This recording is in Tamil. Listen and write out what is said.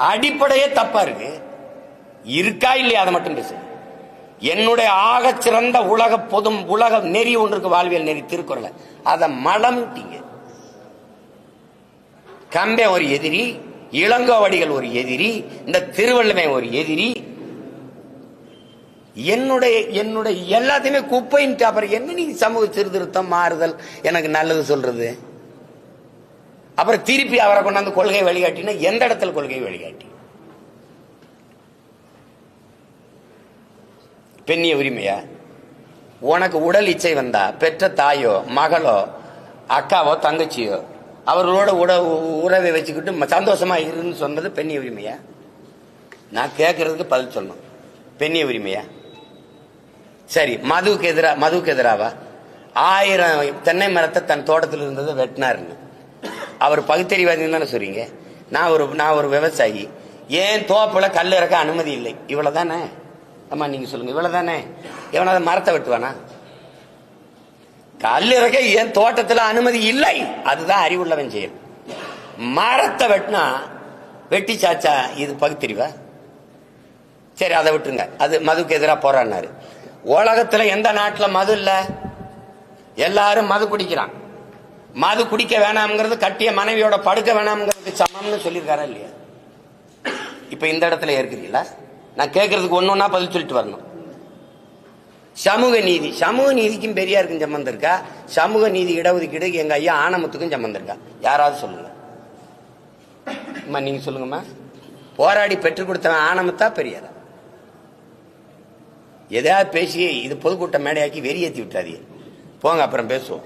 அடிப்படையே தப்பா இருக்கு. இருக்கா இல்லையா அதை மட்டும் பேசு. என்னுடைய ஆக சிறந்த உலக நெறி ஒன்று இருக்கு, வாழ்வியல் நெறி, திருக்குறளை. அதை மலம்ட்டீங்க. கம்பே ஒரு எதிரி, இளங்கோவடிகள் ஒரு எதிரி, இந்த திருவள்ளுவன் ஒரு எதிரி. என்னுடைய எல்லாத்தையுமே குப்பைன்ட்டு அப்புறம் என்ன நீ சமூக சீர்திருத்தம் மாறுதல் எனக்கு நல்லது சொல்றது? அப்புறம் திருப்பி அவரை கொண்டாந்து கொள்கை வழிகாட்டினா எந்த இடத்துல கொள்கை வழிகாட்டி? பெண்ணிய உரிமையா? உனக்கு உடல் இச்சை வந்தா பெற்ற தாயோ மகளோ அக்காவோ தங்கச்சியோ அவர்களோட உறவை வச்சுக்கிட்டு சந்தோஷமா இருன்னு சொன்னது பெண்ணிய உரிமையா? நான் கேட்கறதுக்கு பதில் சொல்லணும். பெண்ணிய உரிமையா? சரி, மதுவுக்கு எதிராவா? 1000 தென்னை மரத்தை தன் தோட்டத்தில் இருந்ததை வெட்டினாருன்னு அவர் பகுத்தறிவாதின்னு தானே சொல்றீங்க? நான் ஒரு விவசாயி, ஏன் தோப்புல கல் இறக்க அனுமதி இல்லை, இவ்வளவுதானே? அம்மா நீங்க சொல்லுங்க, இவ்வளவுதானே? எவனாவது மரத்தை வெட்டுவானா? கல் இறக்க ஏன் தோட்டத்தில் அனுமதி இல்லை, அதுதான் அறிவுள்ளவன் செயல். மரத்தை வெட்டினா வெட்டி சாச்சா இது பகுத்தறிவா? சரி, அதை விட்டுருங்க. அது மதுக்கு எதிராக போராடினாரு. உலகத்துல எந்த நாட்டில் மது இல்ல? எல்லாரும் மது குடிக்கிறான். மது குடிக்க வேணாம்ங்கிறது கட்டிய மனைவியோட படுக்க வேணாம்ங்கிறதுக்கு சமம்னு சொல்லியிருக்காரா இல்லையா? இப்ப இந்த இடத்துல ஏற்கிறீங்களா? நான் கேட்கறதுக்கு ஒன்னொன்னா பதில் சொல்லிட்டு வரணும். சமூக நீதிக்கும் பெரியாருக்கும் சம்பந்தம் இருக்கா? சமூக நீதி இடஒதுக்கீடு எங்க ஐயா ஆனமுத்துக்கும் சம்பந்தம் இருக்கா? யாராவது சொல்லுங்க. நீங்க சொல்லுங்கம்மா. போராடி பெற்றுக் கொடுத்தவன் ஆனமுத்தா பெரியாரா? எதையாவது பேசி இது பொதுக்கூட்ட மேடையாக்கி வெறியேற்றி விட்டாதீங்க. போங்க, அப்புறம் பேசுவோம்.